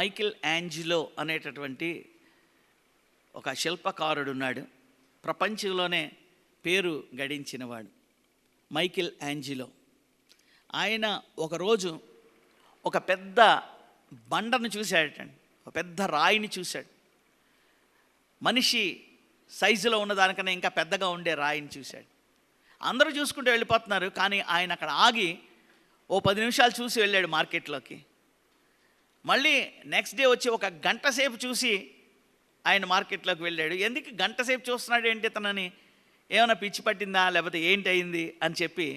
Michael యాంజిలో అనేటటువంటి ఒక శిల్పకారుడు ఉన్నాడు. ప్రపంచంలోనే పేరు గడించినవాడు మైకిల్ యాంజిలో. ఆయన ఒకరోజు ఒక పెద్ద బండను చూశాడటండి, ఒక పెద్ద రాయిని చూశాడు. మనిషి సైజులో ఉన్నదానికన్నా ఇంకా పెద్దగా ఉండే రాయిని చూశాడు. అందరూ చూసుకుంటూ వెళ్ళిపోతున్నారు, కానీ ఆయన అక్కడ ఆగి ఓ 10 నిమిషాలు చూసి వెళ్ళాడు మార్కెట్లోకి. మళ్ళీ నెక్స్ట్ డే వచ్చి ఒక గంట సేపు చూసి ఆయన మార్కెట్లోకి వెళ్ళాడు. ఎందుకు గంట సేపు చూస్తున్నాడు ఏంటి తనని, ఏమైనా పిచ్చి పట్టిందా లేకపోతే ఏంటి అయింది అని చెప్పి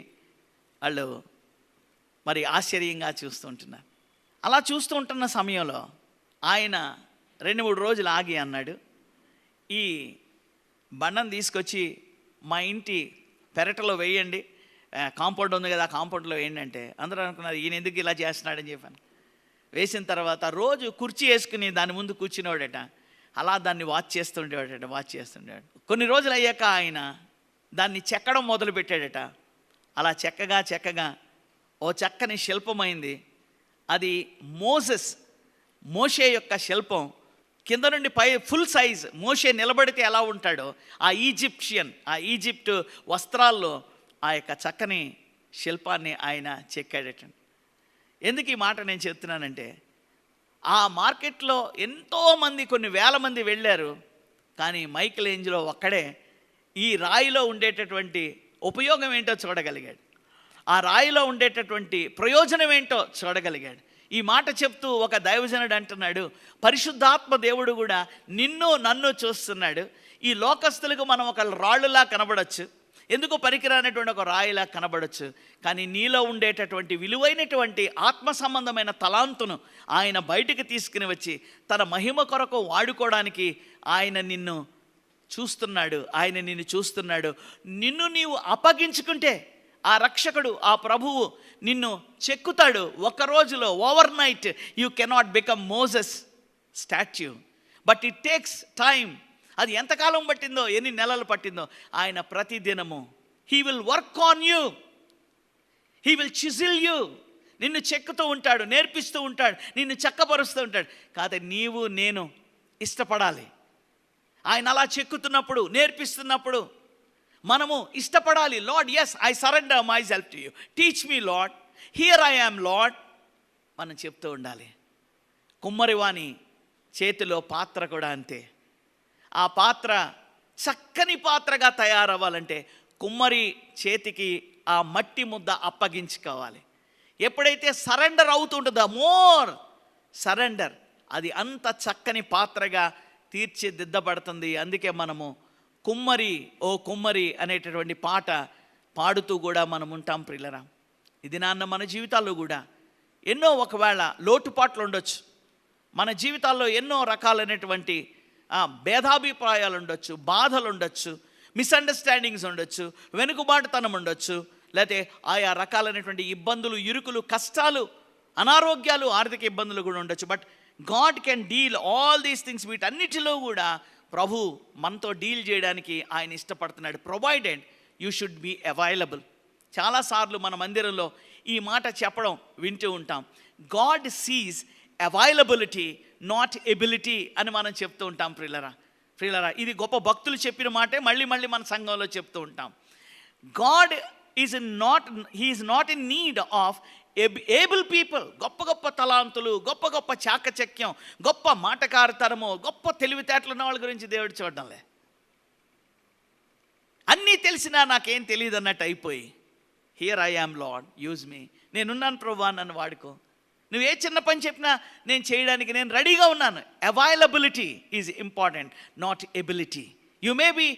వాళ్ళు మరి ఆశ్చర్యంగా చూస్తుంటున్నారు. అలా చూస్తూ ఉంటున్న సమయంలో ఆయన 2-3 రోజులు ఆగి అన్నాడు, ఈ బండను తీసుకొచ్చి మా ఇంటి పెరటలో వేయండి, కాంపౌండ్ ఉంది కదా కాంపౌండ్లో వేయండి అంటే అందరూ అనుకున్నారు ఈయన ఎందుకు ఇలా చేస్తున్నాడని చెప్పాను. వేసిన తర్వాత రోజు కుర్చీ వేసుకుని దాని ముందు కూర్చునేవాడట, అలా దాన్ని వాచ్ చేస్తుండేవాడు. కొన్ని రోజులు అయ్యాక ఆయన దాన్ని చెక్కడం మొదలుపెట్టాడట. అలా చెక్కగా ఓ చక్కని శిల్పమైంది. అది మోషే యొక్క శిల్పం. కింద నుండి పై ఫుల్ సైజ్ మోషే నిలబడితే ఎలా ఉంటాడో ఆ ఈజిప్ట్ వస్త్రాల్లో ఆ యొక్క చక్కని శిల్పాన్ని ఆయన చెక్కాడటండి. ఎందుకు ఈ మాట నేను చెప్తున్నానంటే, ఆ మార్కెట్లో ఎంతోమంది కొన్ని వేల మంది వెళ్ళారు, కానీ మైకిల్ ఏంజిలో ఒక్కడే ఈ రాయిలో ఉండేటటువంటి ఉపయోగం ఏంటో చూడగలిగాడు, ఆ రాయిలో ఉండేటటువంటి ప్రయోజనం ఏంటో చూడగలిగాడు. ఈ మాట చెప్తూ ఒక దైవజనుడు అంటున్నాడు, పరిశుద్ధాత్మ దేవుడు కూడా నిన్ను నన్ను చూస్తున్నాడు. ఈ లోకస్తులకు మనం ఒక రాళ్ళులా కనబడచ్చు, ఎందుకు పనికిరానటువంటి ఒక రాయిలా కనబడచ్చు, కానీ నీలో ఉండేటటువంటి విలువైనటువంటి ఆత్మ సంబంధమైన తలాంతును ఆయన బయటికి తీసుకుని వచ్చి తన మహిమ కొరకు వాడుకోవడానికి ఆయన నిన్ను చూస్తున్నాడు. నిన్ను నీవు అప్పగించుకుంటే ఆ రక్షకుడు, ఆ ప్రభువు నిన్ను చెక్కుతాడు. ఒక రోజులో over night you cannot become Moses statue, but it takes time. అది ఎంతకాలం పట్టిందో, ఎన్ని నెలలు పట్టిందో, ఆయన ప్రతిదినము he will work on you, he will chisel you. నిన్ను చెక్కుతూ ఉంటాడు, నేర్పిస్తూ ఉంటాడు, నిన్ను చక్కపరుస్తూ ఉంటాడు. కాదు నీవు నేను ఇష్టపడాలి. ఆయన అలా చెక్కుతున్నప్పుడు, నేర్పిస్తున్నప్పుడు మనము ఇష్టపడాలి. Lord, yes I surrender myself to you, teach me lord, here I am lord మనం చెప్తూ ఉండాలి. కుమ్మరివాని చేతిలో పాత్ర కూడా అంతే. ఆ పాత్ర చక్కని పాత్రగా తయారవ్వాలంటే కుమ్మరి చేతికి ఆ మట్టి ముద్ద అప్పగించుకోవాలి. ఎప్పుడైతే సరెండర్ అవుతుంటుందో, మోర్ సరెండర్, అది అంత చక్కని పాత్రగా తీర్చిదిద్దబడుతుంది. అందుకే మనము ఓ కుమ్మరి అనేటటువంటి పాట పాడుతూ కూడా మనం ఉంటాం ప్రియులరా. ఇది మన జీవితాల్లో కూడా ఎన్నో ఒకవేళ లోటుపాట్లు ఉండొచ్చు, మన జీవితాల్లో ఎన్నో రకాలైనటువంటి భేదాభిప్రాయాలు ఉండొచ్చు, బాధలు ఉండొచ్చు, మిస్అండర్స్టాండింగ్స్ ఉండొచ్చు, వెనుకబాటుతనం ఉండొచ్చు, లేకపోతే ఆయా రకాలైనటువంటి ఇబ్బందులు, ఇరుకులు, కష్టాలు, అనారోగ్యాలు, ఆర్థిక ఇబ్బందులు కూడా ఉండొచ్చు. But God can deal all these things. వీటన్నిటిలో కూడా ప్రభు మనతో డీల్ చేయడానికి ఆయన ఇష్టపడుతున్నాడు. Provided you should be available. చాలాసార్లు మన మందిరంలో ఈ మాట చెప్పడం వింటూ ఉంటాం. God sees availability not ability అని మనం చెప్తూ ఉంటాం ప్రియులరా. ఇది గొప్ప భక్తులు చెప్పిన మాటే మళ్ళీ మన సంఘంలో చెప్తూ ఉంటాం. God he is not in need of able people. గొప్ప తలాంతులు, గొప్ప చాకచక్యం, గొప్ప మాటకారుతనము, గొప్ప తెలివితేటలు ఉన్న వాళ్ళ గురించి దేవుడు చూడడంలే. అన్నీ తెలిసినా నాకేం తెలియదు అన్నట్టు అయిపోయి, here I am lord, use మీ, నేనున్నాను ప్రభువా, నన్ను వాడుకో. నువ్వు ఏ చిన్న పని చెప్పినా నేను చేయడానికి నేను రెడీగా ఉన్నాను. Availability is important, not ability. You may be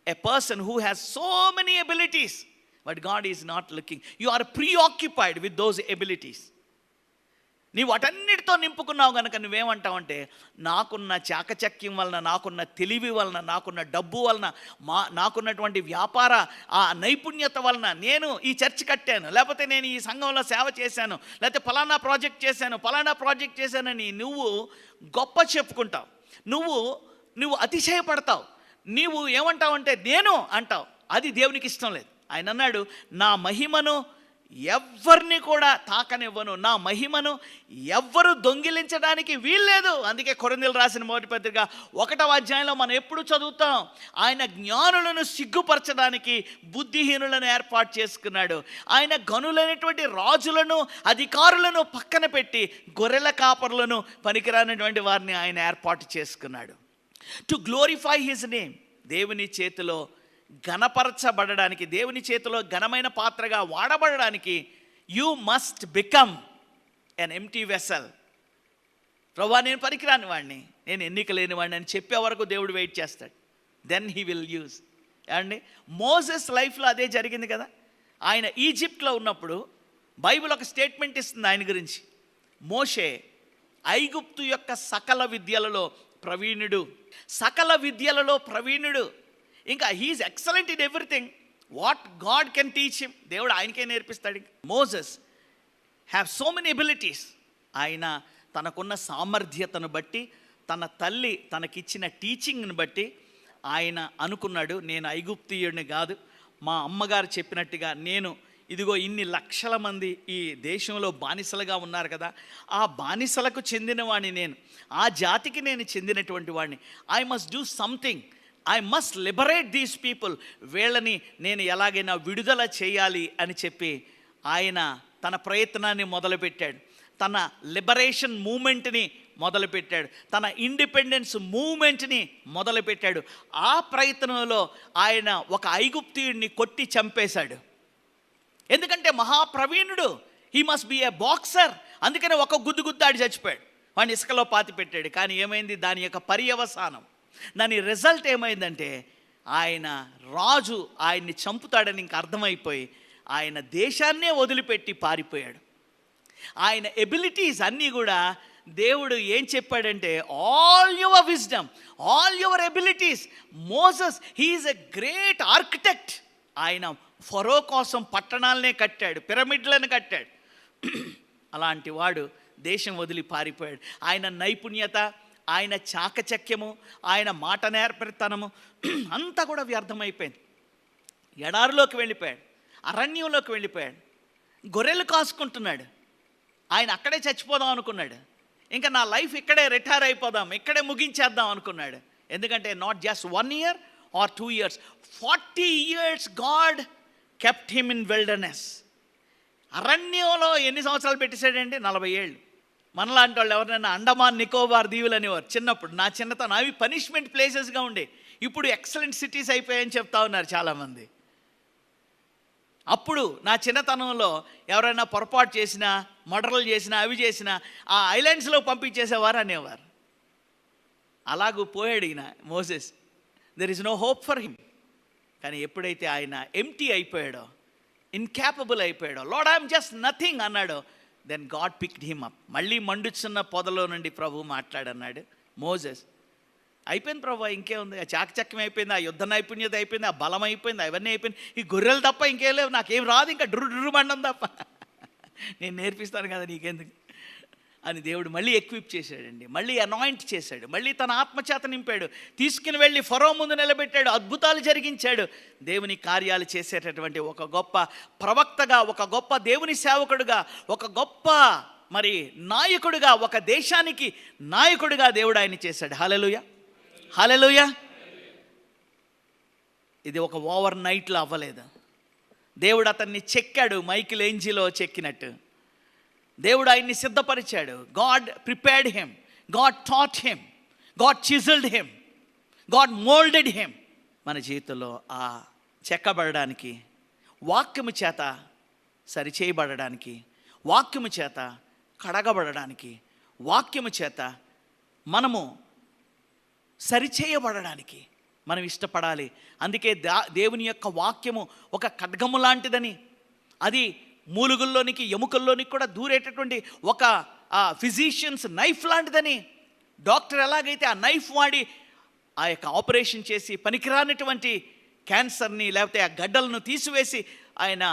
a person who has so many abilities, but God is not looking. You are preoccupied with those abilities. నీవు వాటన్నిటితో నింపుకున్నావు కనుక నువ్వేమంటావంటే, నాకున్న చాకచక్యం వలన, నాకున్న తెలివి వలన, నాకున్న డబ్బు వలన, నాకున్నటువంటి వ్యాపార ఆ నైపుణ్యత వలన నేను ఈ చర్చ్ కట్టాను, లేకపోతే నేను ఈ సంఘంలో సేవ చేశాను, లేకపోతే ఫలానా ప్రాజెక్ట్ చేశానని నువ్వు గొప్ప చెప్పుకుంటావు. నువ్వు అతిశయపడతావు. నీవు ఏమంటావంటే నేను అంటావు. అది దేవునికి ఇష్టం లేదు. ఆయన అన్నాడు, నా మహిమను ఎవ్వరిని కూడా తాకనివ్వను, నా మహిమను ఎవ్వరు దొంగిలించడానికి వీల్లేదు. అందుకే కొరింథీయులకు రాసిన మొదటి పత్రిక 1వ అధ్యాయంలో మనం ఎప్పుడు చదువుతాం, ఆయన జ్ఞానులను సిగ్గుపరచడానికి బుద్ధిహీనులను ఏర్పాటు చేసుకున్నాడు. ఆయన గనులైనటువంటి రాజులను అధికారులను పక్కన పెట్టి గొర్రెల కాపరులను పనికిరానటువంటి వారిని ఆయన ఏర్పాటు చేసుకున్నాడు. టు గ్లోరిఫై హిజ్ నేమ్, దేవుని చేతిలో ఘనపరచబడడానికి, దేవుని చేతిలో ఘనమైన పాత్రగా వాడబడడానికి you must become an empty vessel. ప్రభువా నేను పనికిరాని వాడిని, నేను ఎన్నిక లేని వాడిని అని చెప్పే వరకు దేవుడు వెయిట్ చేస్తాడు. Then he will use. అండి మోసెస్ లైఫ్లో అదే జరిగింది కదా. ఆయన ఈజిప్ట్లో ఉన్నప్పుడు బైబిల్ ఒక స్టేట్మెంట్ ఇస్తుంది ఆయన గురించి. మోషే ఐగుప్తు యొక్క సకల విద్యలలో ప్రవీణుడు, సకల విద్యలలో ప్రవీణుడు. ఇంకా he is excellent in everything what God can teach him. దేవుడు ఆయనకే నేర్పిస్తాడు. Moses have so many abilities. ఆయన తనకున్న సామర్థ్యతను బట్టి, తన తల్లి తనకిచ్చిన టీచింగ్ని బట్టి ఆయన అనుకున్నాడు, నేను ఐగుప్తీయుడిని కాదు, మా అమ్మగారు చెప్పినట్టుగా నేను ఇదిగో ఇన్ని లక్షల మంది ఈ దేశంలో బానిసలుగా ఉన్నారు కదా, ఆ బానిసలకు చెందినవాడిని నేను, ఆ జాతికి నేను చెందినటువంటి వాడిని. I must do something, I must liberate these people. వీళ్ళని నేను ఎలాగైనా విడుదల చేయాలి అని చెప్పి ఆయన తన ప్రయత్నాన్ని మొదలుపెట్టాడు. తన లిబరేషన్ మూమెంట్ని మొదలుపెట్టాడు, తన ఇండిపెండెన్స్ మూమెంట్ని మొదలుపెట్టాడు. ఆ ప్రయత్నంలో ఆయన ఒక ఐగుప్తీయుడిని కొట్టి చంపేశాడు. ఎందుకంటే మహాప్రవీణుడు, he must be a boxer. అందుకని ఒక గుద్దుదాడి చచ్చిపోయాడు, వాడిని ఇసుకలో పాతి పెట్టాడు. కానీ ఏమైంది, దాని యొక్క పర్యవసానం, దాని రిజల్ట్ ఏమైందంటే ఆయన రాజు ఆయన్ని చంపుతాడని ఇంక అర్థమైపోయి ఆయన దేశాన్నే వదిలిపెట్టి పారిపోయాడు. ఆయన ఎబిలిటీస్ అన్నీ కూడా దేవుడు ఏం చెప్పాడంటే, all your wisdom, all your abilities. Moses he is a great architect. ఆయన ఫరో కోసం పట్టణాలనే కట్టాడు, పిరమిడ్లను కట్టాడు. అలాంటి వాడు దేశం వదిలి పారిపోయాడు. ఆయన నైపుణ్యత, ఆయన చాకచక్యము, ఆయన మాట నేర్పరితనము అంతా కూడా వ్యర్థమైపోయింది. ఎడారిలోకి వెళ్ళిపోయాడు, అరణ్యంలోకి వెళ్ళిపోయాడు, గొర్రెలు కాసుకుంటున్నాడు. ఆయన అక్కడే చచ్చిపోదాం అనుకున్నాడు. ఇంకా నా లైఫ్ ఇక్కడే రిటైర్ అయిపోదాం, ఇక్కడే ముగించేద్దాం అనుకున్నాడు. ఎందుకంటే not just 1 year or 2 years, 40 years God kept him in wilderness. అరణ్యంలో ఎన్ని సంవత్సరాలు పెట్టేశాడండి? 40 ఏళ్ళు. మనలాంటి వాళ్ళు ఎవరైనా అండమాన్ నికోబార్ దీవులు అనేవారు చిన్నప్పుడు. నా చిన్నతనం అవి పనిష్మెంట్ ప్లేసెస్గా ఉండే, ఇప్పుడు ఎక్సలెంట్ సిటీస్ అయిపోయాయని చెప్తా ఉన్నారు చాలామంది. అప్పుడు నా చిన్నతనంలో ఎవరైనా పొరపాటు చేసినా, మర్డర్లు చేసినా, అవి చేసినా ఆ ఐలాండ్స్లో పంపించేసేవారు అనేవారు. అలాగూ పోయాడు ఈయన Moses. There is no hope for him. కానీ ఎప్పుడైతే ఆయన ఎంప్టీ అయిపోయాడో, ఇన్క్యాపబుల్ అయిపోయాడో, లార్డ్ ఐఎమ్ జస్ట్ నథింగ్ అన్నాడో, then God picked him up. మళ్ళీ మండుచున్న పొదలో నుండి ప్రభు మాట్లాడన్నాడు, మోసెస్ అయిపోయింది ప్రభు, ఇంకేముంది, ఆ చాకచక్యం అయిపోయింది, ఆ యుద్ధ నైపుణ్యత అయిపోయింది, ఆ బలం అయిపోయింది, అవన్నీ అయిపోయింది, ఈ గొర్రెలు తప్ప ఇంకేం లేవు, నాకేం రాదు, ఇంకా డ్రు మండం తప్ప, నేను నేర్పిస్తాను కదా నీకెందుకు అని దేవుడు మళ్ళీ ఎక్విప్ చేశాడండి, మళ్ళీ అనాయింట్ చేశాడు, మళ్ళీ తన ఆత్మచేత నింపాడు, తీసుకుని వెళ్ళి ఫరో ముందు నిలబెట్టాడు, అద్భుతాలు జరిగించాడు. దేవుని కార్యాలు చేసేటటువంటి ఒక గొప్ప ప్రవక్తగా, ఒక గొప్ప దేవుని సేవకుడుగా, ఒక గొప్ప మరి నాయకుడిగా, ఒక దేశానికి నాయకుడిగా దేవుడు ఆయన చేశాడు. హల్లెలూయా, హల్లెలూయా. ఇది ఒక ఓవర్ నైట్లో అవ్వలేదు. దేవుడు అతన్ని చెక్కాడు, మైకిల్ ఏంజిలో చెక్కినట్టు. దేవుడు ఆయన్ని సిద్ధపరిచాడు. God prepared him, God taught him, God chiselled him, God moulded him. మన జీవితంలో ఆ చెక్కబడడానికి, వాక్యము చేత సరిచేయబడడానికి, వాక్యము చేత కడగబడడానికి, వాక్యము చేత మనము సరిచేయబడడానికి మనం ఇష్టపడాలి. అందుకే దేవుని యొక్క వాక్యము ఒక ఖడ్గము లాంటిదని, అది మూలుగుల్లోనికి ఎముకల్లోనికి కూడా దూరేటటువంటి ఒక ఫిజిషియన్స్ నైఫ్ లాంటిదని. డాక్టర్ ఎలాగైతే ఆ నైఫ్ వాడి ఆ యొక్క ఆపరేషన్ చేసి పనికిరానటువంటి క్యాన్సర్ని లేకపోతే ఆ గడ్డలను తీసివేసి ఆయన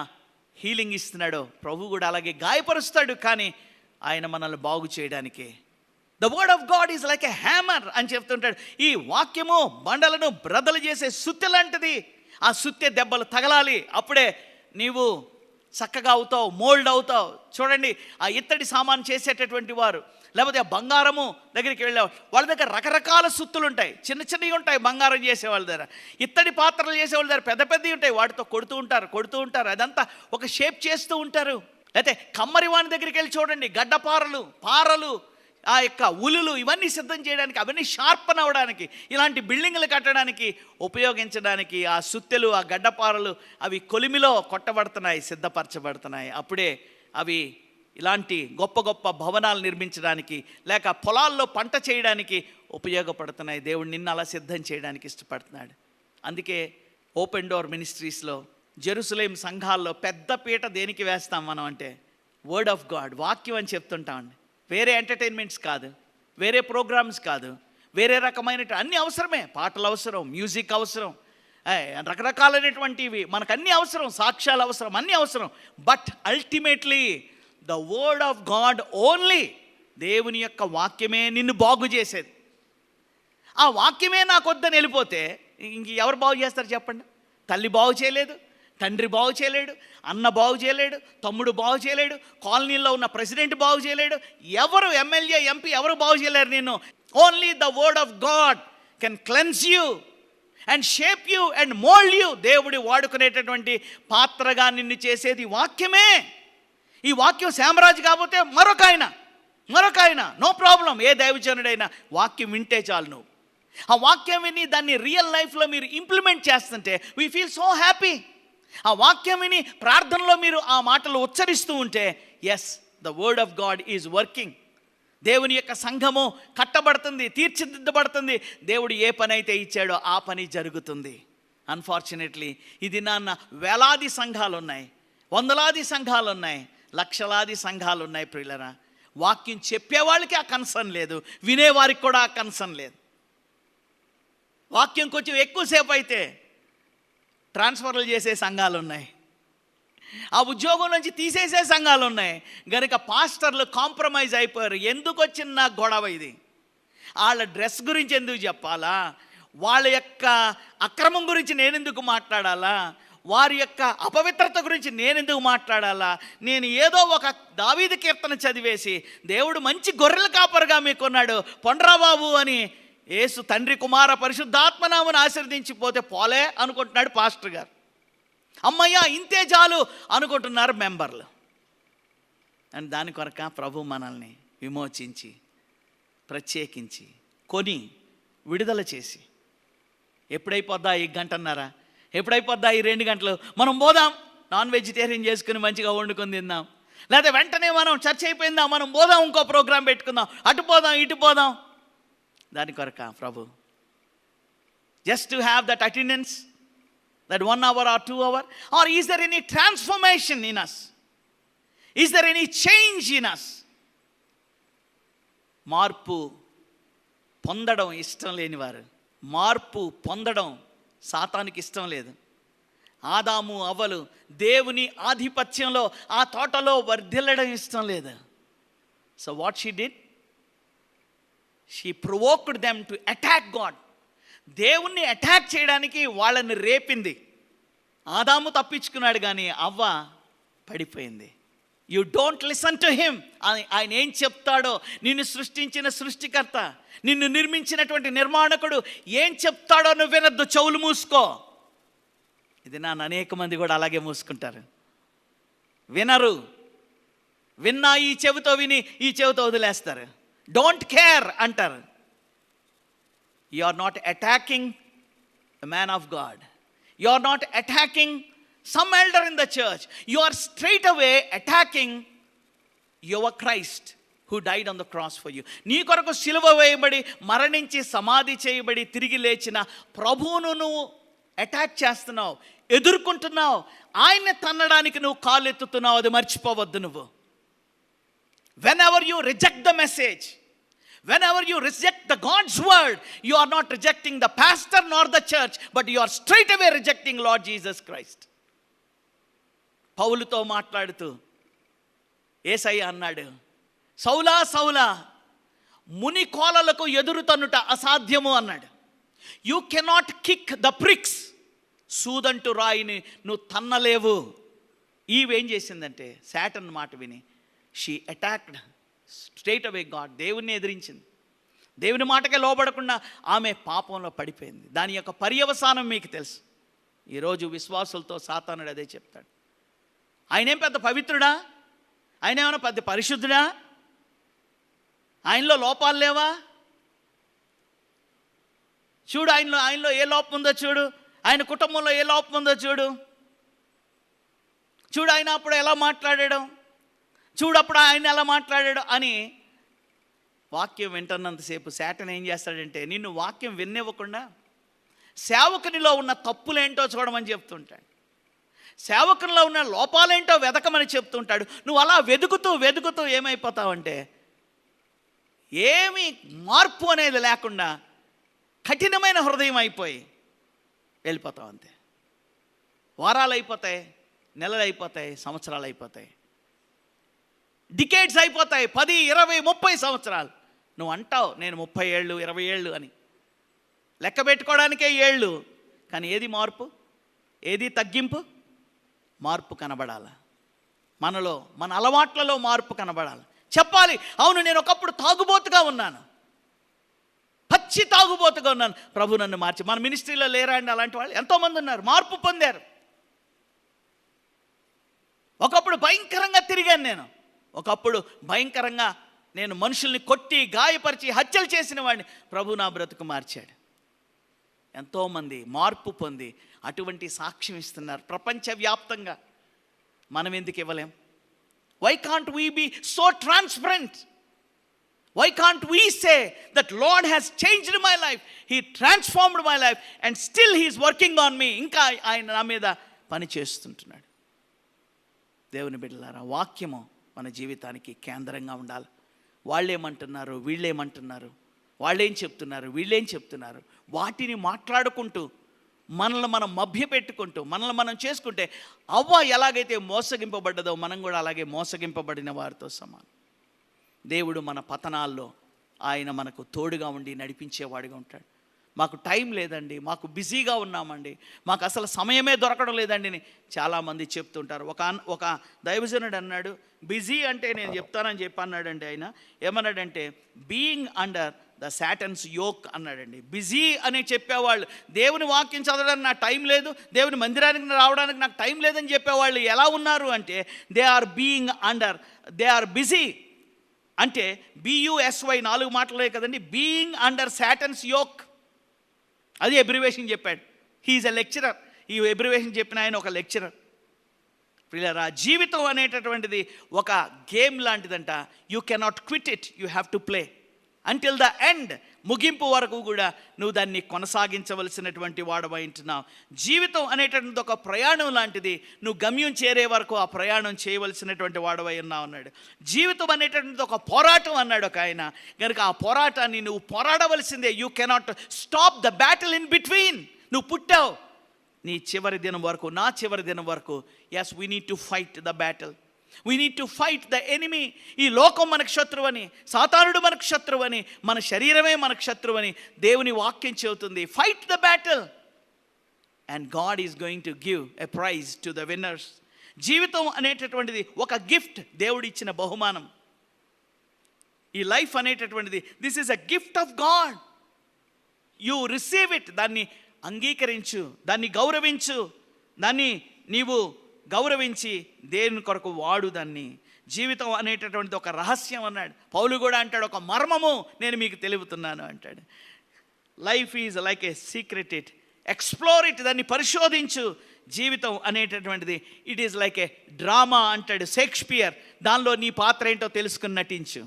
హీలింగ్ ఇస్తున్నాడో, ప్రభు కూడా అలాగే గాయపరుస్తాడు, కానీ ఆయన మనల్ని బాగు చేయడానికే. The word of God is like a hammer అని చెప్తుంటాడు. ఈ వాక్యము బండలను బ్రదలు చేసే సుత్తె లాంటిది. ఆ సుత్తె దెబ్బలు తగలాలి, అప్పుడే నీవు చక్కగా అవుతావు, మోల్డ్ అవుతావు. చూడండి, ఆ ఇత్తడి సామాను చేసేటటువంటి వారు, లేకపోతే ఆ బంగారము దగ్గరికి వెళ్ళేవాళ్ళు, వాళ్ళ దగ్గర రకరకాల సుత్తులు ఉంటాయి. చిన్న చిన్నవి ఉంటాయి బంగారం చేసే వాళ్ళ దగ్గర, ఇత్తడి పాత్రలు చేసే వాళ్ళ దగ్గర పెద్ద పెద్దవి ఉంటాయి. వాటితో కొడుతూ ఉంటారు, అదంతా ఒక షేప్ చేస్తూ ఉంటారు. లేకపోతే కమ్మరి వాని దగ్గరికి వెళ్ళి చూడండి, గడ్డపారలు, పారలు, ఆ యొక్క ఉలులు, ఇవన్నీ సిద్ధం చేయడానికి, అవన్నీ షార్పన్ అవ్వడానికి, ఇలాంటి బిల్డింగ్లు కట్టడానికి ఉపయోగించడానికి ఆ సుత్తెలు, ఆ గడ్డపారలు అవి కొలిమిలో కొట్టబడుతున్నాయి, సిద్ధపరచబడుతున్నాయి. అప్పుడే అవి ఇలాంటి గొప్ప గొప్ప భవనాలు నిర్మించడానికి, లేక పొలాల్లో పంట చేయడానికి ఉపయోగపడుతున్నాయి. దేవుడు నిన్ను అలా సిద్ధం చేయడానికి ఇష్టపడుతున్నాడు. అందుకే ఓపెన్ డోర్ మినిస్ట్రీస్లో, జెరూసలేం సంఘాల్లో పెద్ద పీట దేనికి వేస్తాం మనం అంటే, వర్డ్ ఆఫ్ గాడ్, వాక్యం అని చెప్తుంటామండి. వేరే ఎంటర్టైన్మెంట్స్ కాదు, వేరే ప్రోగ్రామ్స్ కాదు, వేరే రకమైన అన్నీ అవసరమే. పాటలు అవసరం, మ్యూజిక్ అవసరం, రకరకాలైనటువంటివి మనకు అన్నీ అవసరం, సాక్ష్యాలు అవసరం, అన్నీ అవసరం. But ultimately the word of God only, దేవుని యొక్క వాక్యమే నిన్ను బాగు చేసేది. ఆ వాక్యమే నాకు వద్దని వెళ్ళిపోతే ఇంక ఎవరు బాగు చేస్తారు చెప్పండి? తల్లి బాగు చేయలేదు, తండ్రి బాగు చేయలేడు, అన్న బాగు చేయలేడు, తమ్ముడు బాగు చేయలేడు, కాలనీలో ఉన్న ప్రెసిడెంట్ బాగు చేయలేడు, ఎవరు ఎమ్మెల్యే, ఎంపీ ఎవరు బాగు చేయలేరు నిన్ను. Only the word of God can cleanse you and shape you and mould you. దేవుడి వాడుకునేటటువంటి పాత్రగా నిన్ను చేసేది వాక్యమే. ఈ వాక్యం శామరాజు కాకపోతే మరొక ఆయన, నో ప్రాబ్లం. ఏ దైవజనుడైనా వాక్యం వింటే చాలు. నువ్వు ఆ వాక్యం విని దాన్ని రియల్ లైఫ్లో మీరు ఇంప్లిమెంట్ చేస్తుంటే వీ ఫీల్ సో హ్యాపీ. ఆ వాక్యం విని ప్రార్థనలో మీరు ఆ మాటలు ఉచ్చరిస్తూ ఉంటే, yes, the word of God is working. దేవుని యొక్క సంఘము కట్టబడుతుంది, తీర్చిదిద్దబడుతుంది. దేవుడు ఏ పని అయితే ఇచ్చాడో ఆ పని జరుగుతుంది. అన్ఫార్చునేట్లీ ఇది నాన్న వేలాది సంఘాలు ఉన్నాయి, వందలాది సంఘాలు ఉన్నాయి, లక్షలాది సంఘాలు ఉన్నాయి. ప్రియులరా, వాక్యం చెప్పేవాళ్ళకి ఆ కన్సర్న్ లేదు, వినేవారికి కూడా ఆ కన్సర్న్ లేదు. వాక్యం కొంచెం ఎక్కువసేపు అయితే ట్రాన్స్ఫర్లు చేసే సంఘాలు ఉన్నాయి, ఆ ఉద్యోగం నుంచి తీసేసే సంఘాలు ఉన్నాయి. కనుక పాస్టర్లు కాంప్రమైజ్ అయిపోయారు. ఎందుకు వచ్చిన గొడవ ఇది? వాళ్ళ డ్రెస్ గురించి ఎందుకు చెప్పాలా, వాళ్ళ యొక్క అక్రమం గురించి నేనెందుకు మాట్లాడాలా, వారి యొక్క అపవిత్రత గురించి నేనెందుకు మాట్లాడాలా? నేను ఏదో ఒక దావీదు కీర్తన చదివేసి, దేవుడు మంచి గొర్రెల కాపరిగా మీకున్నాడు పొండ్రాబాబు అని యేసు తండ్రి కుమార పరిశుద్ధాత్మనామను ఆశీర్వదించిపోతే పోలే అనుకుంటున్నాడు పాస్టర్ గారు. అమ్మయ్య ఇంతే చాలు అనుకుంటున్నారు మెంబర్లు. అండ్ దాని కొరక ప్రభు మనల్ని విమోచించి, ప్రత్యేకించి, కొని, విడుదల చేసి, ఎప్పుడైపోద్దా ఈ గంటన్నర, ఎప్పుడైపోద్దా ఈ 2 గంటలు, మనం పోదాం నాన్ వెజిటేరియన్ చేసుకుని మంచిగా వండుకొని తిందాం, లేదా వెంటనే మనం చర్చ్ అయిపోయిందా మనం పోదాం ఇంకో ప్రోగ్రాం పెట్టుకుందాం, అటు పోదాం ఇటు పోదాం. దాని కొరక ప్రభు, just to have that attendance, that 1 hour or 2 hour, or is there any transformation in us? Is there any change in us? మార్పు పొందడం ఇష్టం లేని వారు, మార్పు పొందడం సాతానికి ఇష్టం లేదు. ఆదాము అవ్వలు దేవుని ఆధిపత్యంలో ఆ తోటలో వర్ధిల్లడం ఇష్టం లేదు. So what she did? She provoked them to attack God. దేవుణ్ణి అటాక్ చేయడానికి వాళ్ళని రేపింది. ఆదాము తప్పించుకున్నాడు, కానీ అవ్వ పడిపోయింది. You don't listen to him. ఆయన ఏం చెప్తాడో, నిన్ను సృష్టించిన సృష్టికర్త, నిన్ను నిర్మించినటువంటి నిర్మాణకుడు ఏం చెప్తాడో నువ్వు వినద్దు, చెవులు మూసుకో. ఇది అనేక మంది కూడా అలాగే మూసుకుంటారు, వినరు. విన్నా ఈ చెవితో విని ఈ చెవితో వదిలేస్తారు, డోంట్ కేర్ అంటారు. You are not attacking a man of God. You are not attacking some elder in the church. You are straight away attacking your Christ who died on the cross for you. నీ కొరకు సిలువ వేయబడి, మరణించి, సమాధి చేయబడి, తిరిగి లేచిన ప్రభువును నువ్వు అటాక్ చేస్తున్నావు, ఎదుర్కొంటున్నావు. ఆయన్ని తన్నడానికి నువ్వు కాలు ఎత్తుతున్నావు, అది మర్చిపోవద్దు నువ్వు. Whenever you reject the message, whenever you reject the God's word, you are not rejecting the pastor nor the church, but you are straight away rejecting Lord Jesus Christ. పౌలుతో మాట్లాడుతూ యేసయ్య అన్నాడు, సౌలా సౌలా, ముని కోలలకు ఎదురు తన్నుట అసాధ్యము అన్నాడు. You cannot kick the pricks. సూదంటు రాయిని నువ్వు తన్నలేవు. ఈవ్ ఏం చేసిందంటే శాటన్ మాట విని she attacked straight away God, దేవుణ్ణి ఎదిరించింది. దేవుని మాటకే లోబడకుండా ఆమె పాపంలో పడిపోయింది. దాని యొక్క పర్యవసానం మీకు తెలుసు. ఈరోజు విశ్వాసులతో సాతానుడు అదే చెప్తాడు. ఆయనేం పెద్ద పవిత్రుడా, ఆయన ఏమైనా పెద్ద పరిశుద్ధుడా, ఆయనలో లోపాలు లేవా, చూడు ఆయనలో ఏ లోపం ఉందో చూడు, ఆయన కుటుంబంలో ఏ లోపం ఉందో చూడు, చూడు ఆయన అప్పుడు ఎలా మాట్లాడాడు, చూడప్పుడు ఆయన ఎలా మాట్లాడాడు అని వాక్యం వింటున్నంతసేపు శాటన్ ఏం చేస్తాడంటే నిన్ను వాక్యం వినివ్వకుండా సేవకునిలో ఉన్న తప్పులేంటో చూడమని చెప్తుంటాడు, సేవకునిలో ఉన్న లోపాలేంటో వెతకమని చెప్తుంటాడు. నువ్వు అలా వెతుకుతూ ఏమైపోతావంటే ఏమీ మార్పు అనేది లేకుండా కఠినమైన హృదయం అయిపోయి వెళ్ళిపోతావు. అంతే. వారాలు అయిపోతాయి, నెలలు అయిపోతాయి, సంవత్సరాలు అయిపోతాయి, డికేడ్స్ అయిపోతాయి, 10, 20, 30 సంవత్సరాలు. నువ్వు అంటావు నేను 30 ఏళ్ళు 20 ఏళ్ళు అని, లెక్క పెట్టుకోవడానికే ఏళ్ళు. కానీ ఏది మార్పు, ఏది తగ్గింపు? మార్పు కనబడాలి మనలో, మన అలవాట్లలో మార్పు కనబడాలి. చెప్పాలి, అవును నేను ఒకప్పుడు తాగుబోతుగా ఉన్నాను, పచ్చి తాగుబోతుగా ఉన్నాను, ప్రభు నన్ను మార్చి. మన మినిస్ట్రీలో లేరా అండి అలాంటి వాళ్ళు? ఎంతోమంది ఉన్నారు, మార్పు పొందారు. ఒకప్పుడు భయంకరంగా తిరిగాను నేను, ఒకప్పుడు భయంకరంగా నేను మనుషుల్ని కొట్టి గాయపరిచి హత్యలు చేసిన వాడిని, ప్రభు నా బ్రతుకు మార్చాడు. ఎంతోమంది మార్పు పొంది అటువంటి సాక్ష్యం ఇస్తున్నారు ప్రపంచవ్యాప్తంగా. మనం ఎందుకు ఇవ్వలేం? Why can't we be so transparent? Why can't we say that Lord has changed my life, He transformed my life and still He is working on me? ఇంకా ఆయన నా మీద పని చేస్తుంటున్నాడు. దేవుని బిడ్డలారా, వాక్యము మన జీవితానికి కేంద్రంగా ఉండాలి. వాళ్ళేమంటున్నారు, వీళ్ళేమంటున్నారు, వాళ్ళేం చెప్తున్నారు, వీళ్ళేం చెప్తున్నారు, వాటిని మాట్లాడుకుంటూ మనల్ని మనం మభ్యపెట్టుకుంటూ మనల్ని మనం చేసుకుంటే అవ్వ ఎలాగైతే మోసగింపబడ్డదో మనం కూడా అలాగే మోసగింపబడిన వారితో సమానం. దేవుడు మన పతనాల్లో ఆయన మనకు తోడుగా ఉండి నడిపించేవాడిగా ఉంటాడు. మాకు టైం లేదండి, మాకు బిజీగా ఉన్నామండి, మాకు అసలు సమయమే దొరకడం లేదండి అని చాలామంది చెప్తుంటారు. ఒక దైవజనుడు అన్నాడు, బిజీ అంటే నేను చెప్తానని చెప్పి అన్నాడండి. ఆయన ఏమన్నాడంటే being under the Satan's yoke అన్నాడండి. బిజీ అని చెప్పేవాళ్ళు, దేవుని వాక్యం చదవడానికి నాకు టైం లేదు, దేవుని మందిరానికి రావడానికి నాకు టైం లేదని చెప్పేవాళ్ళు ఎలా ఉన్నారు అంటే దే ఆర్ బిజీ. అంటే BUSY 4 మాటలే కదండి, బీయింగ్ అండర్ సాటన్స్ యోక్, అది అబ్రివేషన్ చెప్పాడు. He is a lecturer. ఈ అబ్రివేషన్ చెప్పిన ఆయన ఒక లెక్చరర్. ప్రియులారా, జీవితం అనేటటువంటిది ఒక గేమ్ లాంటిదంట. You cannot quit it, you have to play until the end. ముగింపు వరకు కూడా నువ్వు దాన్ని కొనసాగించవలసినటువంటి వాడవై ఉంటున్నావు. జీవితం అనేటటువంటి ఒక ప్రయాణం లాంటిది. నువ్వు గమ్యం చేరే వరకు ఆ ప్రయాణం చేయవలసినటువంటి వాడవై ఉన్నావు అన్నాడు. జీవితం అనేటటువంటిది ఒక పోరాటం అన్నాడు ఒక ఆయన. కనుక ఆ పోరాటాన్ని నువ్వు పోరాడవలసిందే. You cannot stop the battle in between. నువ్వు పుట్టావు, నీ చివరి దినం వరకు, నా చివరి దినం వరకు, yes we need to fight the battle. We need to fight the enemy. ఈ లోకం మనకు శత్రువని, సాతానుడు మనకు శత్రువని, మన శరీరమే మనకు శత్రువని దేవుని వాక్యం చెబుతుంది. Fight the battle and God is going to give a prize to the winners. జీవితం అనేటటువంటిది ఒక గిఫ్ట్, దేవుడు ఇచ్చిన బహుమానం. ఈ లైఫ్ అనేటటువంటిది this is a gift of God. You receive it. దాన్ని అంగీకరించు, దాన్ని గౌరవించు, దాన్ని నీవు గౌరవించి దేవుని కొరకు వాడు దాన్ని. జీవితం అనేటటువంటిది ఒక రహస్యం అన్నాడు పౌలు కూడా. అంటాడు ఒక మర్మము నేను మీకు తెలుపుతున్నాను అంటాడు. Life is like a secret, it explore it, దాన్ని పరిశోధించు. జీవితం అనేటటువంటిది it is like a drama అంటాడు షేక్స్పియర్. దానిలో నీ పాత్ర ఏంటో తెలుసుకుని నటించు.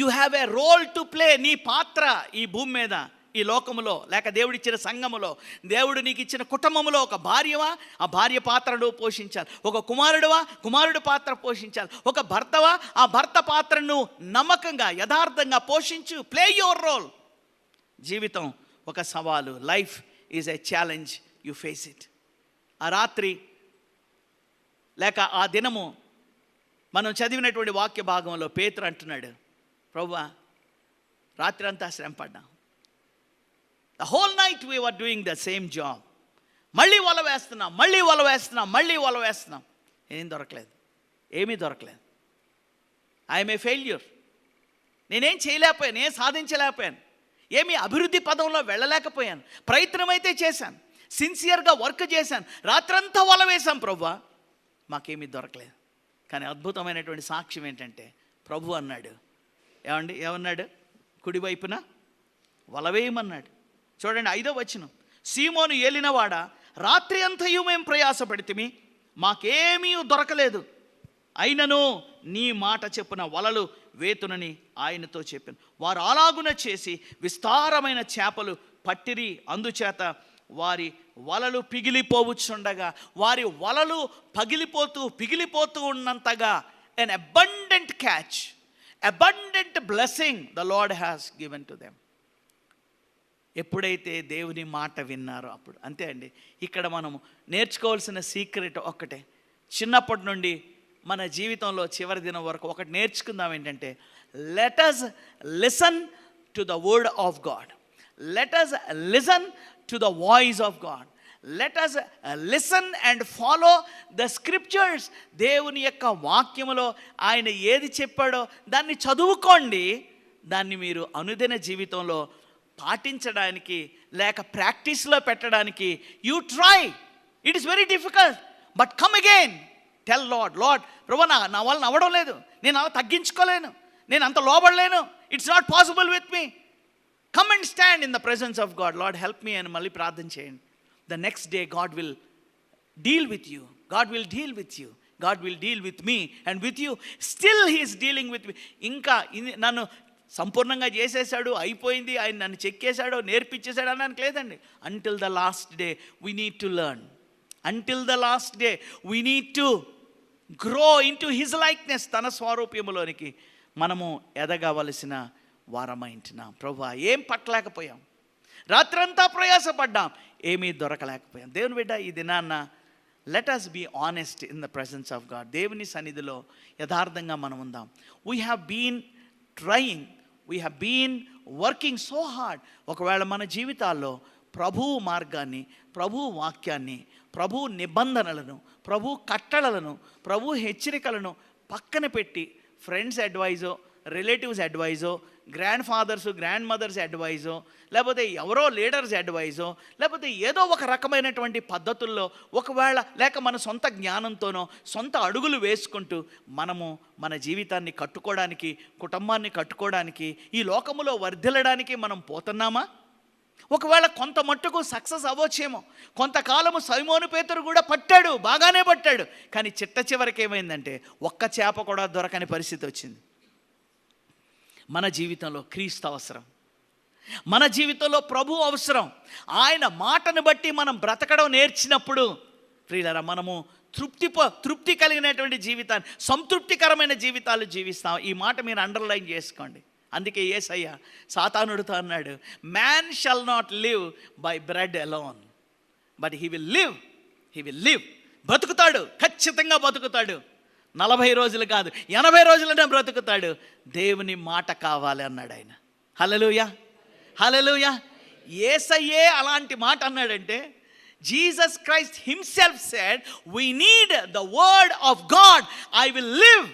You have a role to play. నీ పాత్ర ఈ భూమి మీద, ఈ లోకములో, లేక దేవుడిచ్చిన సంఘములో, దేవుడు నీకు ఇచ్చిన కుటుంబంలో ఒక భార్యవా, ఆ భార్య పాత్రను పోషించాలి. ఒక కుమారుడువా, కుమారుడు పాత్ర పోషించాలి. ఒక భర్తవా, ఆ భర్త పాత్రను నమ్మకంగా యథార్థంగా పోషించు. Play your role. జీవితం ఒక సవాలు. Life is a challenge, you face it. ఆ రాత్రి లేక ఆ దినము మనం చదివినటువంటి వాక్య భాగంలో పేతురు అంటున్నాడు, ప్రభువా రాత్రి అంతా శ్రమ పడ్డాం. The whole night we were doing the same job. మళ్ళీ వల వేస్తున్నాం, మళ్ళీ వల వేస్తున్నాం, మళ్ళీ వల వేస్తున్నాం. ఏం దొరకలేదు, ఏమీ దొరకలేదు. I'm a failure. నేనేం చేయలేకపోయాను, ఏం సాధించలేకపోయాను, ఏమీ అభివృద్ధి పదంలో వెళ్ళలేకపోయాను. ప్రయత్నం అయితే చేశాను, సిన్సియర్గా వర్క్ చేశాను, రాత్రంతా వల వేశాం ప్రభువా, మాకేమీ దొరకలేదు. కానీ అద్భుతమైనటువంటి సాక్ష్యం ఏంటంటే ప్రభు అన్నాడు, ఏమన్నాడు? కుడివైపున వల వేయమన్నాడు. చూడండి 5వ వచనం. సీమోను ఏలినవాడా, రాత్రి అంతయు మేము ప్రయాసపడితిమి, మాకేమీ దొరకలేదు, అయినను నీ మాట చెప్పున వలలు వేతునని ఆయనతో చెప్పాను. వారు అలాగున చేసి విస్తారమైన చేపలు పట్టిరి, అందుచేత వారి వలలు పిగిలిపోవచ్చుండగా, వారి వలలు పిగిలిపోతూ ఉన్నంతగా an abundant catch, abundant blessing the Lord has given to them. ఎప్పుడైతే దేవుని మాట విన్నారో అప్పుడు. అంతే అండి. ఇక్కడ మనము నేర్చుకోవాల్సిన సీక్రెట్ ఒక్కటే. చిన్నప్పటి నుండి మన జీవితంలో చివరి దినం వరకు ఒకటి నేర్చుకుందాం. ఏంటంటే, let us listen to the word of God. Let us listen to the voice of God. Let us listen and follow the scriptures. దేవుని యొక్క వాక్యములో ఆయన ఏది చెప్పాడో దాన్ని చదువుకోండి. దాన్ని మీరు అనుదిన జీవితంలో పాటించడానికి లేక ప్రాక్టీస్లో పెట్టడానికి you try. It is very difficult, but come again. Tell lord ప్రభు, నా వల్ల అవ్వడం లేదు, నేను అలా తగ్గించుకోలేను, నేను అంత లోబడలేను, it's not possible with me. Come and stand in the presence of God. Lord help me అని మళ్ళీ ప్రార్థన చేయండి. The next day God will deal with you. God will deal with you. God will deal with me and with you. Still he is dealing with me. ఇంకా నన్ను సంపూర్ణంగా చేసేసాడు, అయిపోయింది, ఆయన నన్ను చెక్కేశాడు, నేర్పించేశాడు అనడానికి లేదండి. Until the last day we need to learn. Until the last day we need to grow in to his likeness. తన స్వరూప్యములోనికి మనము ఎదగవలసిన వారమైంటున్నాం. ప్రభువా, ఏం పట్టలేకపోయాం, రాత్రంతా ప్రయాసపడ్డాం, ఏమీ దొరకలేకపోయాం. దేవుని బిడ్డ, ఈ దినాన్న let us be honest in the presence of God. దేవుని సన్నిధిలో యథార్థంగా మనం ఉందాం. We have been trying, we have been working so hard. ఒకవేళ మన జీవితాల్లో ప్రభువు మార్గాన్ని, ప్రభువు వాక్యాన్ని, ప్రభు నిబంధనలను, ప్రభు కట్టడలను, ప్రభు హెచ్చరికలను పక్కన పెట్టి ఫ్రెండ్స్ అడ్వైజో, రిలేటివ్స్ అడ్వైజో, గ్రాండ్ ఫాదర్స్ గ్రాండ్ మదర్స్ అడ్వైజో, లేకపోతే ఎవరో లీడర్స్ అడ్వైజో, లేకపోతే ఏదో ఒక రకమైనటువంటి పద్ధతుల్లో ఒకవేళ లేక మన సొంత జ్ఞానంతోనో సొంత అడుగులు వేసుకుంటూ మనము మన జీవితాన్ని కట్టుకోవడానికి, కుటుంబాన్ని కట్టుకోవడానికి, ఈ లోకములో వర్ధిల్లడానికి మనం పోతున్నామా? ఒకవేళ కొంత మట్టుకు సక్సెస్ అవ్వచ్చేమో. కొంతకాలము సైమోను పేతురు కూడా పట్టాడు, బాగానే పట్టాడు. కానీ చిట్ట చివరికి ఏమైందంటే ఒక్క చేప కూడా దొరకని పరిస్థితి వచ్చింది. మన జీవితంలో క్రీస్తు అవసరం, మన జీవితంలో ప్రభు అవసరం. ఆయన మాటను బట్టి మనం బ్రతకడం నేర్చినప్పుడు ప్రియులారా, మనము తృప్తి కలిగినటువంటి జీవితాన్ని, సంతృప్తికరమైన జీవితాలు జీవిస్తాం. ఈ మాట మీరు అండర్లైన్ చేసుకోండి. అందుకే యేసయ్య సాతానుడితో అన్నాడు, man shall not live by bread alone but he will live. బ్రతుకుతాడు, ఖచ్చితంగా బ్రతుకుతాడు. 40 రోజులు కాదు, 80 రోజులనే బ్రతుకుతాడు. దేవుని మాట కావాలి అన్నాడు ఆయన. హల్లెలూయా, హల్లెలూయా. యేసయ్యే అలాంటి మాట అన్నాడంటే, Jesus Christ himself said, we need the word of God. I will live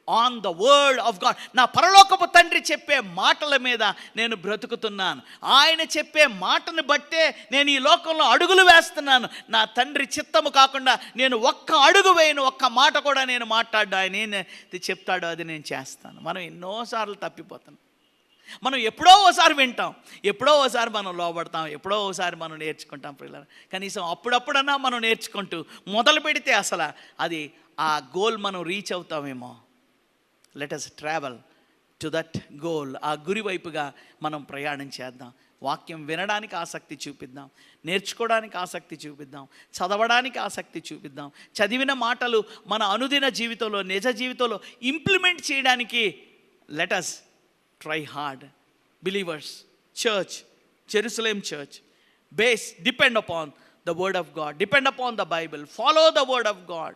on the word of God. నా పరలోకపు తండ్రి చెప్పే మాటల మీద నేను బ్రతుకుతున్నాను. ఆయన చెప్పే మాటను బట్టే నేను ఈ లోకంలో అడుగులు వేస్తున్నాను. నా తండ్రి చిత్తము కాకుండా నేను ఒక్క అడుగు వేయను, ఒక్క మాట కూడా నేను మాట్లాడ్డా. ఆయన ఏది చెప్తాడో అది నేను చేస్తాను. మనం ఎన్నోసార్లు తప్పిపోతున్నాం. మనం ఎప్పుడో ఓసారి వింటాం, ఎప్పుడో ఓసారి మనం లోబడతాం, ఎప్పుడో ఓసారి మనం నేర్చుకుంటాం. పిల్లలు కనీసం అప్పుడప్పుడన్నా మనం నేర్చుకుంటూ మొదలు పెడితే అసలు అది ఆ గోల్ మనం రీచ్ అవుతామేమో. Let us travel to that goal. ఆ గురి వైపుగా మనం ప్రయాణం చేద్దాం. వాక్యం వినడానికి ఆసక్తి చూపిద్దాం, నేర్చుకోవడానికి ఆసక్తి చూపిద్దాం, చదవడానికి ఆసక్తి చూపిద్దాం. చదివిన మాటలు మన అనుదిన జీవితంలో, నిజ జీవితంలో ఇంప్లిమెంట్ చేయడానికి let us try hard. Believers, church, Jerusalem church, depend upon the word of God, depend upon the Bible, follow the word of God,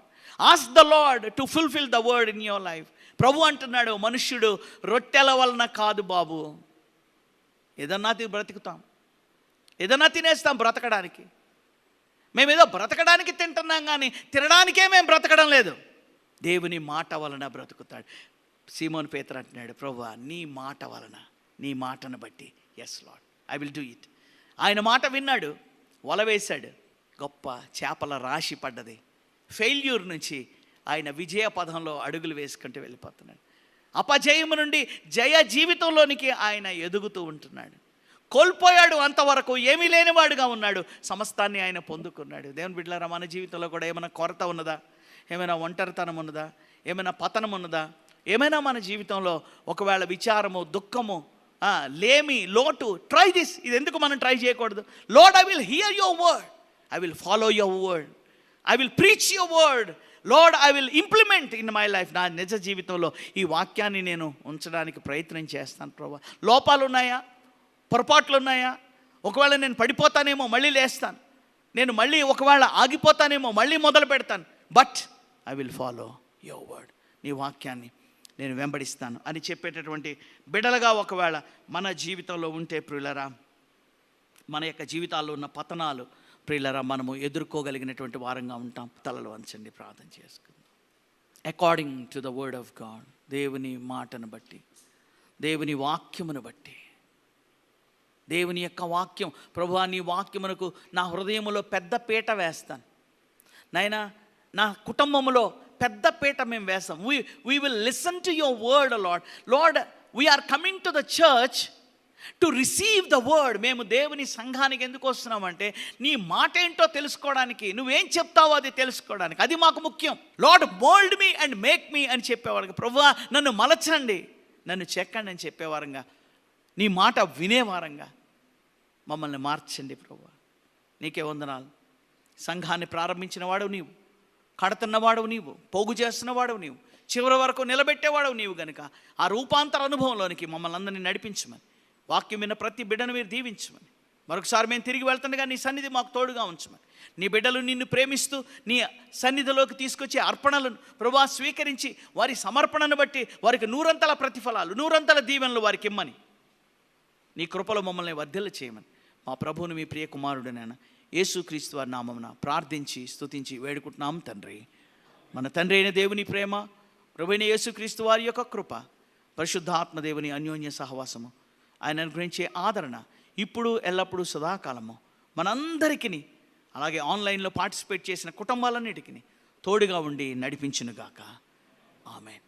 ask the Lord to fulfill the word in your life. ప్రభు అంటున్నాడు, మనుష్యుడు రొట్టెల వలన కాదు బాబు. ఏదన్నా బ్రతుకుతాం, ఏదన్నా తినేస్తాం బ్రతకడానికి. మేమేదో బ్రతకడానికి తింటున్నాం కానీ తినడానికే మేము బ్రతకడం లేదు. దేవుని మాట వలన బ్రతుకుతాడు. సీమోన్ పేతురు అంటున్నాడు, ప్రభువా నీ మాట వలన, నీ మాటను బట్టి, yes Lord I will do it. ఆయన మాట విన్నాడు, వల వేశాడు, గొప్ప చేపల రాశి పడ్డది. ఫెయిల్యూర్ నుంచి ఆయన విజయ పదంలో అడుగులు వేసుకుంటూ వెళ్ళిపోతున్నాడు. అపజయము నుండి జయ జీవితంలోనికి ఆయన ఎదుగుతూ ఉంటున్నాడు. కోల్పోయాడు, అంతవరకు ఏమీ లేనివాడుగా ఉన్నాడు, సమస్తాన్ని ఆయన పొందుకున్నాడు. దేవుని బిడ్డలారా, మన జీవితంలో కూడా ఏమైనా కొరత ఉన్నదా, ఏమైనా ఒంటరితనం ఉన్నదా, ఏమైనా పతనం ఉన్నదా, ఏమైనా మన జీవితంలో ఒకవేళ విచారము, దుఃఖము, లేమి, లోటు, ట్రై దిస్. ఇది ఎందుకు మనం ట్రై చేయకూడదు? Lord I will here your word, I will follow your word, I will preach your word, lord I will implement in my life. నా నిజ జీవితంలో ఈ వాక్యాన్ని నేను ఉంచడానికి ప్రయత్నం చేస్తాను ప్రభువా. లోపాలు ఉన్నాయా, పొరపాట్లు ఉన్నాయా, ఒకవేళ నేను పడిపోతానేమో మళ్ళీ లేస్తాను, నేను మళ్ళీ ఒకవేళ ఆగిపోతానేమో మళ్ళీ మొదలు పెడతాను, but I will follow your word. నీ వాక్యాన్ని నేను వెంబడిస్తాను అని చెప్పేటటువంటి బిడలుగా ఒకవేళ మన జీవితంలో ఉంటే ప్రియులరా, మన యొక్క జీవితాల్లో ఉన్న పతనాలు ప్రియులరా మనము ఎదుర్కోగలిగినటువంటి వారంగా ఉంటాం. తలలు వంచండి, ప్రార్థన చేసుకుందాం. According to the word of God, దేవుని మాటను బట్టి, దేవుని వాక్యమును బట్టి, దేవుని యొక్క వాక్యం, ప్రభువా నీ వాక్యమునకు నా హృదయములో పెద్ద పీట వేస్తాను నాయనా, నా కుటుంబంలో పెద్ద పీట మేము వేస్తాం. We will listen to your word Lord. Lord we are coming to the church to receive the word. మేము దేవుని సంఘానికి ఎందుకు వస్తున్నామంటే నీ మాట ఏంటో తెలుసుకోవడానికి, నువ్వేం చెప్తావో అది తెలుసుకోవడానికి, అది మాకు ముఖ్యం. Lord mould me and make me అని చెప్పేవారుగా, ప్రభువా నన్ను మలచండి, నన్ను చెక్కండి అని చెప్పేవారంగా, నీ మాట వినేవారంగా మమ్మల్ని మార్చండి ప్రభువా. నీకే వందనాలు. సంఘాన్ని ప్రారంభించిన వాడు నీవు, కడుతున్నవాడు నీవు, పోగు చేస్తున్నవాడు నీవు, చివరి వరకు నిలబెట్టేవాడు నీవు కనుక ఆ రూపాంతర అనుభవంలోనికి మమ్మల్ని అందరినీ నడిపించమని, వాక్యం విన్న ప్రతి బిడ్డను మీరు దీవించమని, మరొకసారి మేము తిరిగి వెళ్తుండగా నీ సన్నిధి మాకు తోడుగా ఉంచమని, నీ బిడ్డలు నిన్ను ప్రేమిస్తూ నీ సన్నిధిలోకి తీసుకొచ్చే అర్పణలను ప్రభువా స్వీకరించి వారి సమర్పణను బట్టి వారికి నూరంతల ప్రతిఫలాలు, నూరంతల దీవెనలు వారికి ఇమ్మని, నీ కృపలో మమ్మల్ని వర్ధిల్ల చేయమని మా ప్రభువుని మీ ప్రియ కుమారుడనైనా యేసుక్రీస్తు వారి నామమున ప్రార్థించి స్తుతించి వేడుకుంటున్నాం తండ్రి. మన తండ్రి అయిన దేవుని ప్రేమ, ప్రభువైన యేసుక్రీస్తు వారి యొక్క కృప, పరిశుద్ధాత్మ దేవుని అన్యోన్య సహవాసము, ఆయన అనుగ్రహించే ఆదరణ ఇప్పుడు ఎల్లప్పుడూ సదాకాలము మనందరికీ, అలాగే ఆన్లైన్లో పార్టిసిపేట్ చేసిన కుటుంబాలన్నిటికీ తోడుగా ఉండి నడిపించునుగాక. ఆమేన్.